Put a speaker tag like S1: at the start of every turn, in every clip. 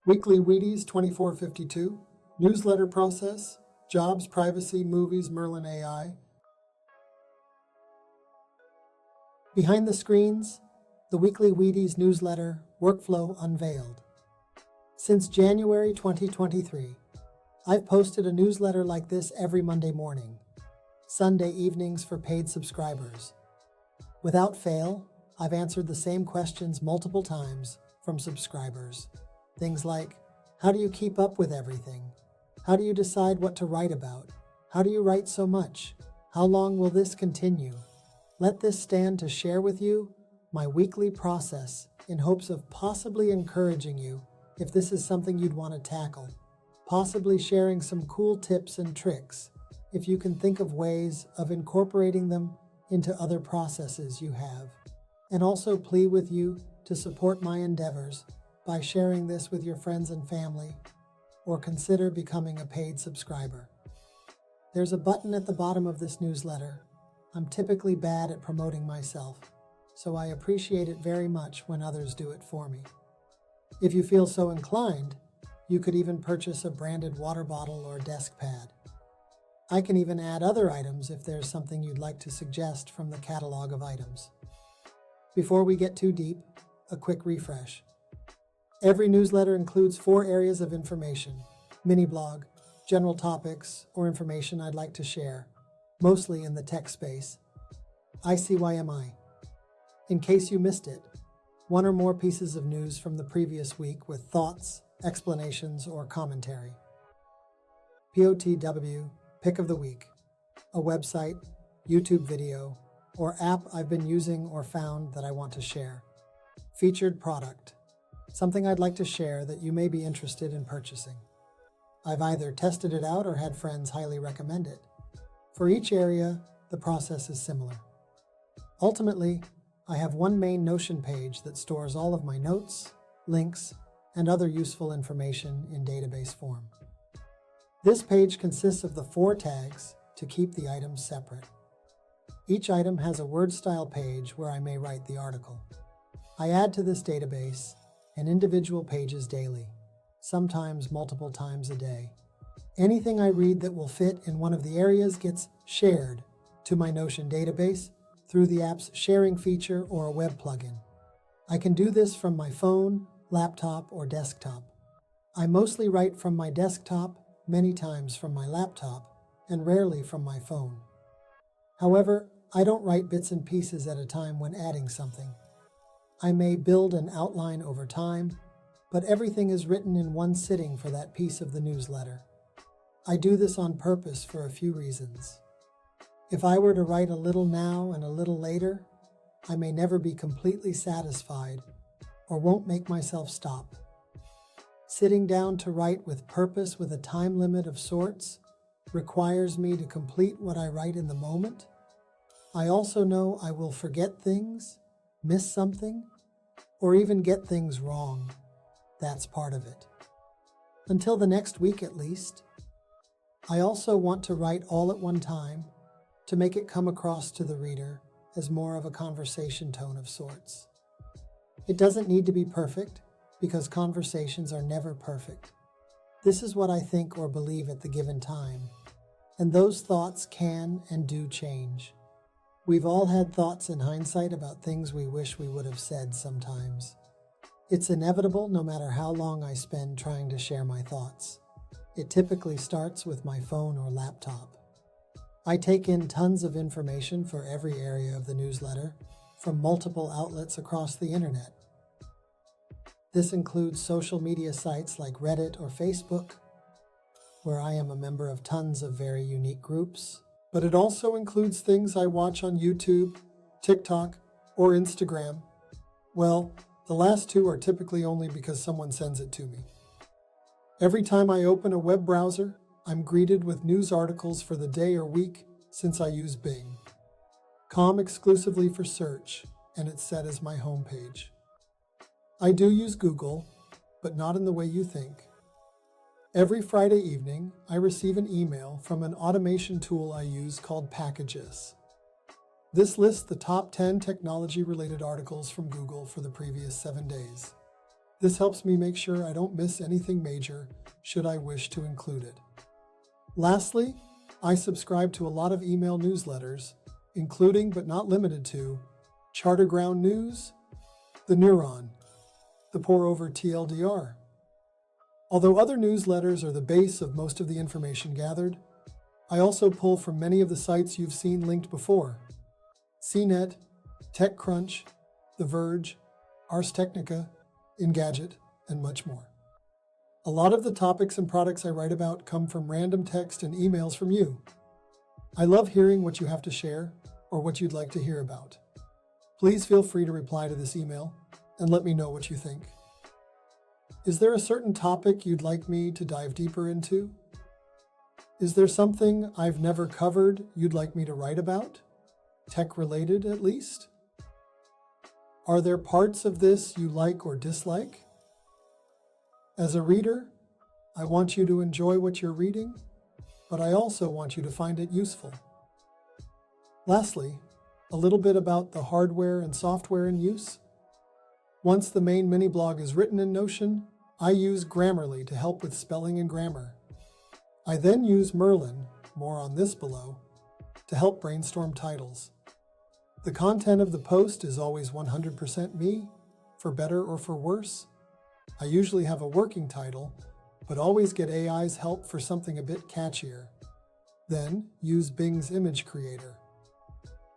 S1: Weekly Wheaties 2452, newsletter process, jobs, privacy, movies, Merlin AI. Behind the screens, the Weekly Wheaties newsletter workflow unveiled. Since January 2023, I've posted a newsletter like this every Monday morning, Sunday evenings for paid subscribers. Without fail, I've answered the same questions multiple times from subscribers. Things like, how do you keep up with everything? How do you decide what to write about? How do you write so much? How long will this continue? Let this stand to share with you my weekly process in hopes of possibly encouraging you if this is something you'd want to tackle. Possibly sharing some cool tips and tricks if you can think of ways of incorporating them into other processes you have. And also plea with you to support my endeavors by sharing this with your friends and family, or consider becoming a paid subscriber. There's a button at the bottom of this newsletter. I'm typically bad at promoting myself, so I appreciate it very much when others do it for me. If you feel so inclined, you could even purchase a branded water bottle or desk pad. I can even add other items if there's something you'd like to suggest from the catalog of items. Before we get too deep, a quick refresh. Every newsletter includes 4 areas of information: mini blog, general topics, or information I'd like to share, mostly in the tech space. ICYMI. In case you missed it, 1 or more pieces of news from the previous week with thoughts, explanations, or commentary. POTW, Pick of the Week, a website, YouTube video, or app I've been using or found that I want to share. Featured product, something I'd like to share that you may be interested in purchasing. I've either tested it out or had friends highly recommend it. For each area, the process is similar. Ultimately, I have one main Notion page that stores all of my notes, links, and other useful information in database form. This page consists of the 4 tags to keep the items separate. Each item has a word style page where I may write the article. I add to this database and individual pages daily, sometimes multiple times a day. Anything I read that will fit in one of the areas gets shared to my Notion database through the app's sharing feature or a web plugin. I can do this from my phone, laptop, or desktop. I mostly write from my desktop, many times from my laptop, and rarely from my phone. However, I don't write bits and pieces at a time when adding something. I may build an outline over time, but everything is written in one sitting for that piece of the newsletter. I do this on purpose for a few reasons. If I were to write a little now and a little later, I may never be completely satisfied or won't make myself stop. Sitting down to write with purpose with a time limit of sorts requires me to complete what I write in the moment. I also know I will forget things, miss something, or even get things wrong. That's part of it. Until the next week at least. I also want to write all at one time to make it come across to the reader as more of a conversation tone of sorts. It doesn't need to be perfect because conversations are never perfect. This is what I think or believe at the given time, and those thoughts can and do change. We've all had thoughts in hindsight about things we wish we would have said sometimes. It's inevitable no matter how long I spend trying to share my thoughts. It typically starts with my phone or laptop. I take in tons of information for every area of the newsletter from multiple outlets across the internet. This includes social media sites like Reddit or Facebook, where I am a member of tons of very unique groups, but it also includes things I watch on YouTube, TikTok, or Instagram. Well, the last 2 are typically only because someone sends it to me. Every time I open a web browser, I'm greeted with news articles for the day or week since I use Bing. Com exclusively for search, and it's set as my homepage. I do use Google, but not in the way you think. Every Friday evening, I receive an email from an automation tool I use called Packages. This lists the top 10 technology-related articles from Google for the previous 7 days. This helps me make sure I don't miss anything major should I wish to include it. Lastly, I subscribe to a lot of email newsletters, including but not limited to Charterground News, The Neuron, the Pour Over TLDR. Although other newsletters are the base of most of the information gathered, I also pull from many of the sites you've seen linked before: CNET, TechCrunch, The Verge, Ars Technica, Engadget, and much more. A lot of the topics and products I write about come from random text and emails from you. I love hearing what you have to share or what you'd like to hear about. Please feel free to reply to this email and let me know what you think. Is there a certain topic you'd like me to dive deeper into? Is there something I've never covered you'd like me to write about? Tech-related, at least? Are there parts of this you like or dislike? As a reader, I want you to enjoy what you're reading, but I also want you to find it useful. Lastly, a little bit about the hardware and software in use. Once the main mini-blog is written in Notion, I use Grammarly to help with spelling and grammar. I then use Merlin, more on this below, to help brainstorm titles. The content of the post is always 100% me, for better or for worse. I usually have a working title, but always get AI's help for something a bit catchier. Then use Bing's image creator.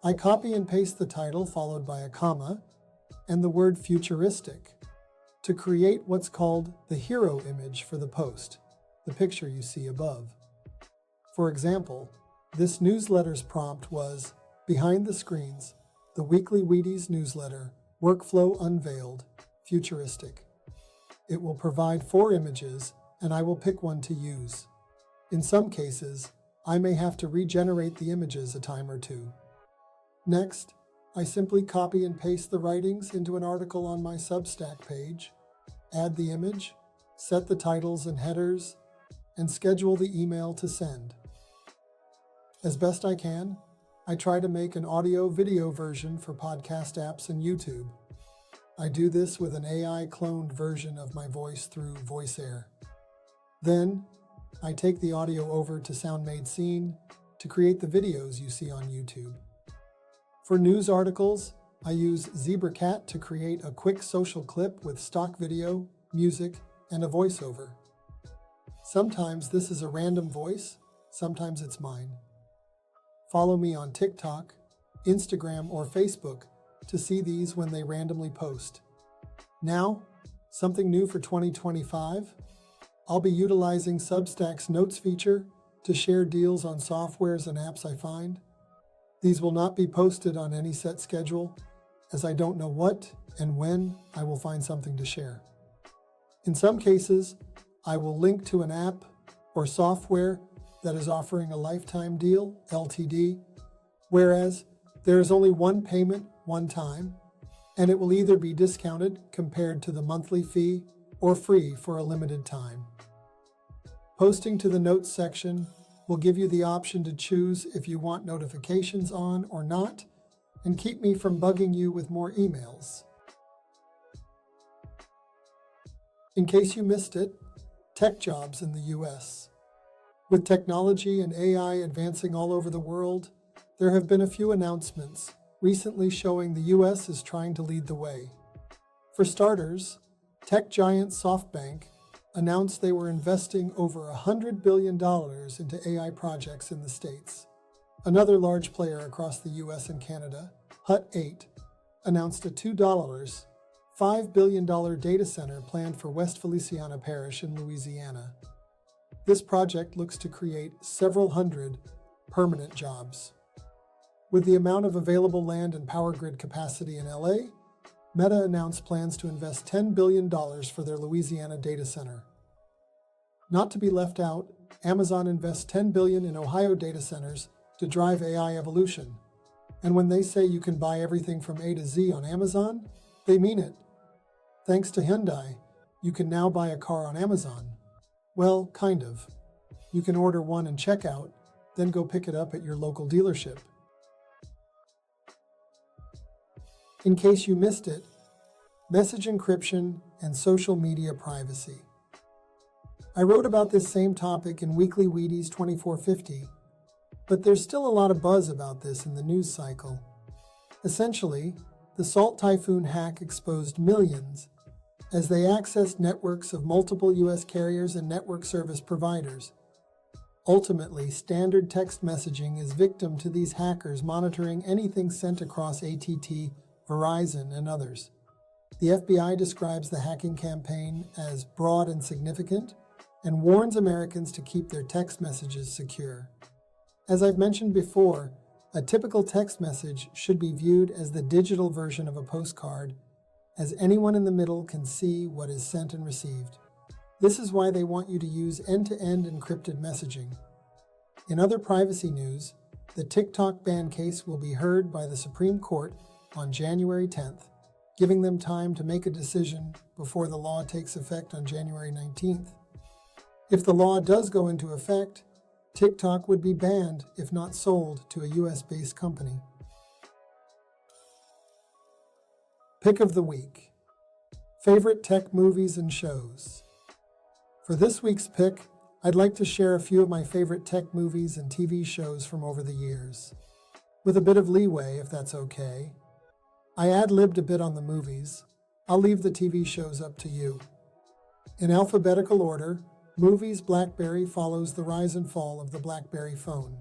S1: I copy and paste the title followed by a comma and the word futuristic to create what's called the hero image for the post, the picture you see above. For example, this newsletter's prompt was Behind the Screens, the weekly Wheaties newsletter, Workflow Unveiled, Futuristic. It will provide 4 images, and I will pick one to use. In some cases, I may have to regenerate the images a time or two. Next, I simply copy and paste the writings into an article on my Substack page, add the image, set the titles and headers, and schedule the email to send. As best I can, I try to make an audio-video version for podcast apps and YouTube. I do this with an AI-cloned version of my voice through VoiceAir. Then, I take the audio over to SoundMade Scene to create the videos you see on YouTube. For news articles, I use ZebraCat to create a quick social clip with stock video, music, and a voiceover. Sometimes this is a random voice, sometimes it's mine. Follow me on TikTok, Instagram, or Facebook to see these when they randomly post. Now, something new for 2025, I'll be utilizing Substack's Notes feature to share deals on softwares and apps I find. These will not be posted on any set schedule, as I don't know what and when I will find something to share. In some cases, I will link to an app or software that is offering a lifetime deal, LTD, whereas there is only one payment, one time, and it will either be discounted compared to the monthly fee or free for a limited time. Posting to the notes section will give you the option to choose if you want notifications on or not, and keep me from bugging you with more emails. In case you missed it, tech jobs in the US. With technology and AI advancing all over the world, there have been a few announcements recently showing the US is trying to lead the way. For starters, tech giant SoftBank announced they were investing over $100 billion into AI projects in the States. Another large player across the US and Canada, Hut 8, announced a $5 billion data center planned for West Feliciana Parish in Louisiana. This project looks to create several hundred permanent jobs. With the amount of available land and power grid capacity in LA, Meta announced plans to invest $10 billion for their Louisiana data center. Not to be left out, Amazon invests $10 billion in Ohio data centers to drive AI evolution. And when they say you can buy everything from A to Z on Amazon, they mean it. Thanks to Hyundai, you can now buy a car on Amazon. Well, kind of. You can order one and check out, then go pick it up at your local dealership. In case you missed it, message encryption and social media privacy. I wrote about this same topic in Weekly Wheaties 2450, but there's still a lot of buzz about this in the news cycle. Essentially, the Salt Typhoon hack exposed millions as they accessed networks of multiple U.S. carriers and network service providers. Ultimately, standard text messaging is victim to these hackers monitoring anything sent across AT&T, Verizon, and others. The FBI describes the hacking campaign as broad and significant and warns Americans to keep their text messages secure. As I've mentioned before, a typical text message should be viewed as the digital version of a postcard, as anyone in the middle can see what is sent and received. This is why they want you to use end-to-end encrypted messaging. In other privacy news, the TikTok ban case will be heard by the Supreme Court on January 10th, giving them time to make a decision before the law takes effect on January 19th. If the law does go into effect, TikTok would be banned if not sold to a US-based company. Pick of the Week. Favorite tech movies and shows. For this week's pick, I'd like to share a few of my favorite tech movies and TV shows from over the years. With a bit of leeway, if that's okay. I ad-libbed a bit on the movies. I'll leave the TV shows up to you. In alphabetical order, movies BlackBerry follows the rise and fall of the BlackBerry phone,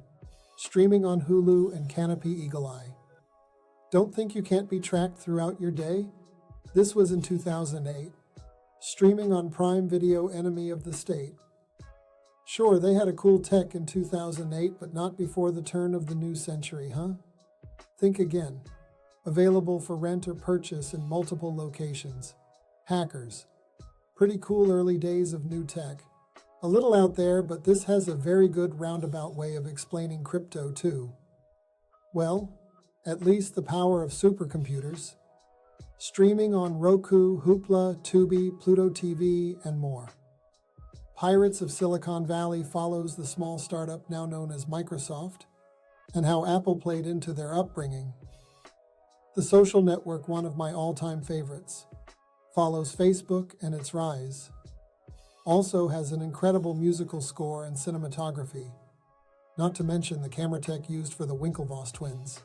S1: streaming on Hulu and Canopy Eagle Eye. Don't think you can't be tracked throughout your day? This was in 2008. Streaming on Prime Video, Enemy of the State. Sure, they had a cool tech in 2008, but not before the turn of the new century, huh? Think again. Available for rent or purchase in multiple locations. Hackers. Pretty cool early days of new tech. A little out there, but this has a very good roundabout way of explaining crypto too. Well, at least the power of supercomputers. Streaming on Roku, Hoopla, Tubi, Pluto TV, and more. Pirates of Silicon Valley follows the small startup now known as Microsoft, and how Apple played into their upbringing. The Social Network, one of my all-time favorites, follows Facebook and its rise. Also has an incredible musical score and cinematography, not to mention the camera tech used for the Winklevoss twins.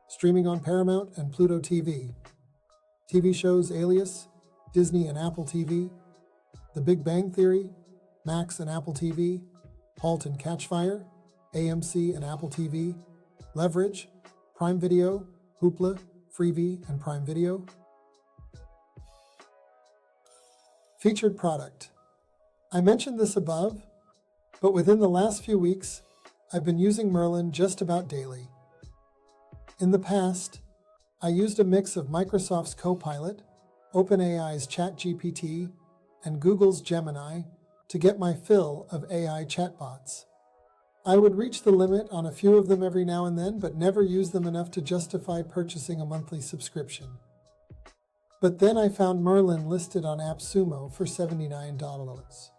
S1: Streaming on Paramount and Pluto TV. TV shows Alias, Disney and Apple TV, The Big Bang Theory, Max and Apple TV, Halt and Catch Fire, AMC and Apple TV, Leverage, Prime Video, Hoopla, Freevee, and Prime Video. Featured product. I mentioned this above, but within the last few weeks, I've been using Merlin just about daily. In the past, I used a mix of Microsoft's Copilot, OpenAI's ChatGPT, and Google's Gemini to get my fill of AI chatbots. I would reach the limit on a few of them every now and then, but never use them enough to justify purchasing a monthly subscription. But then I found Merlin listed on AppSumo for $79.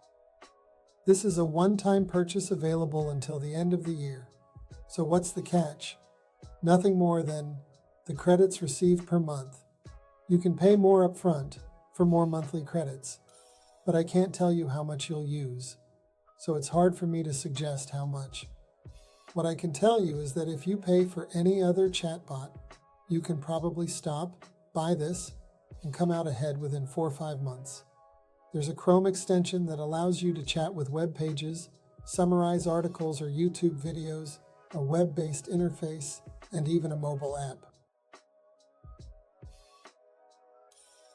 S1: This is a one-time purchase available until the end of the year. So what's the catch? Nothing more than the credits received per month. You can pay more upfront for more monthly credits, but I can't tell you how much you'll use, so it's hard for me to suggest how much. What I can tell you is that if you pay for any other chatbot, you can probably stop, buy this, and come out ahead within 4 or 5 months. There's a Chrome extension that allows you to chat with web pages, summarize articles or YouTube videos, a web-based interface, and even a mobile app.